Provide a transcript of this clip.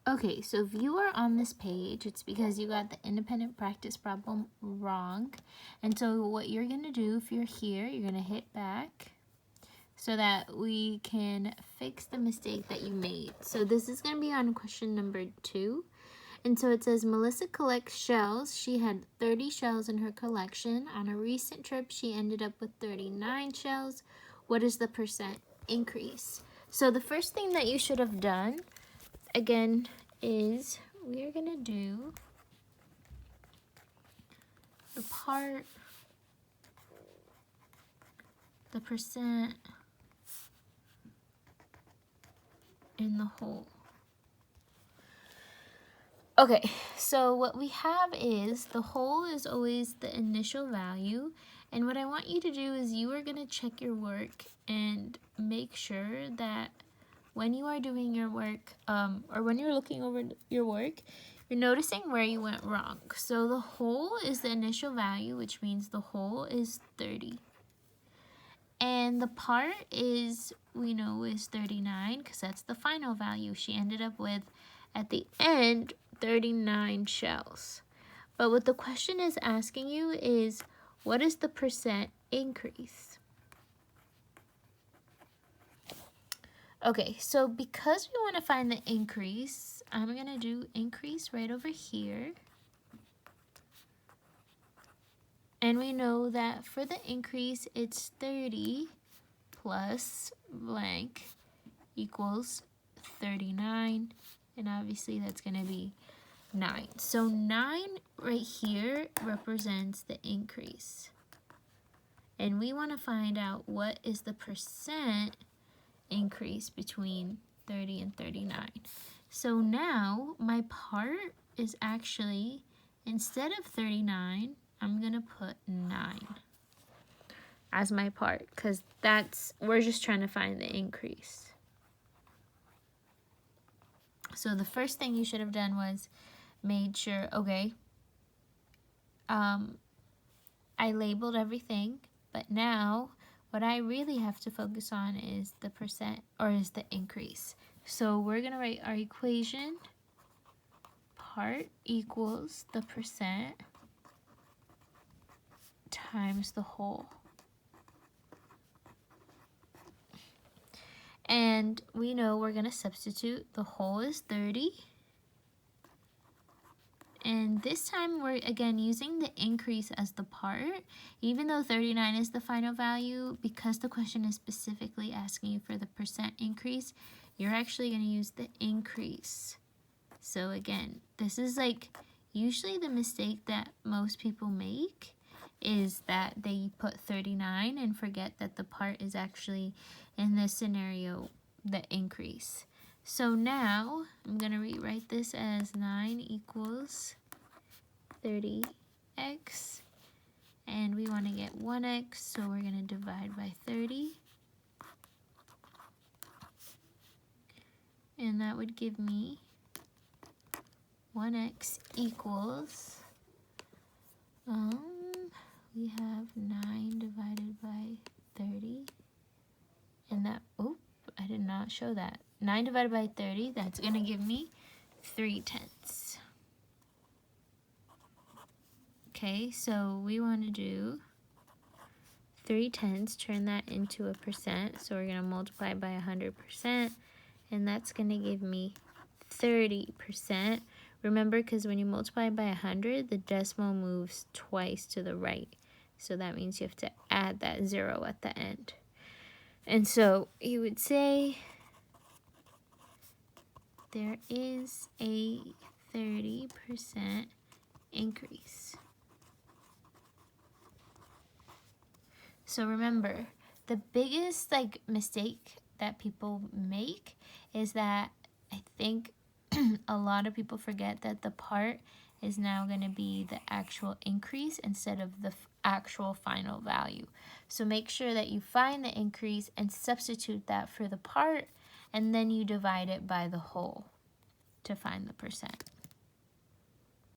Okay, so if you are on this page, it's because you got the independent practice problem wrong. And so what you're going to do, if you're here, you're going to hit back so that we can fix the mistake that you made. So this is going to be on question number 2. And so it says, Melissa collects shells. She had 30 shells in her collection. On a recent trip, she ended up with 39 shells. What is the percent increase? So the first thing that you should have done, again, is we're going to do the part, the percent, in the whole. Okay, so what we have is the whole is always the initial value, and what I want you to do is you are going to check your work and make sure that when you are doing your work, or when you're looking over your work, you're noticing where you went wrong. So the whole is the initial value, which means the whole is 30. And the part is, we know, is 39 because that's the final value. She ended up with, at the end, 39 shells. But what the question is asking you is, what is the percent increase? Okay, so because we want to find the increase, I'm going to do increase right over here. And we know that for the increase, it's 30 plus blank equals 39. And obviously that's going to be 9. So 9 right here represents the increase. And we want to find out what is the percent increase between 30 and 39. So now my part is actually, instead of 39, I'm going to put 9 as my part because we're just trying to find the increase. So the first thing you should have done was made sure, okay, I labeled everything, but now what I really have to focus on is the percent, or is the increase. So we're going to write our equation, part equals the percent times the whole. And we know we're going to substitute. The whole is 30. And this time we're again using the increase as the part. Even though 39 is the final value, because the question is specifically asking you for the percent increase, you're actually going to use the increase. So again, this is like usually the mistake that most people make is that they put 39 and forget that the part is actually, in this scenario, the increase. So now I'm going to rewrite this as 9 equals 30x, and we want to get 1x, so we're going to divide by 30. And that would give me 1x equals, we have 9 divided by 30, and that, I did not show that. 9 divided by 30, that's going to give me 3/10. Okay, so we want to do 3/10, turn that into a percent, so we're going to multiply by 100%, and that's going to give me 30%. Remember, because when you multiply by 100, the decimal moves twice to the right. So that means you have to add that 0 at the end. And so you would say there is a 30% increase. So remember, the biggest mistake that people make is that I think a lot of people forget that the part is now going to be the actual increase instead of the actual final value. So make sure that you find the increase and substitute that for the part, and then you divide it by the whole to find the percent.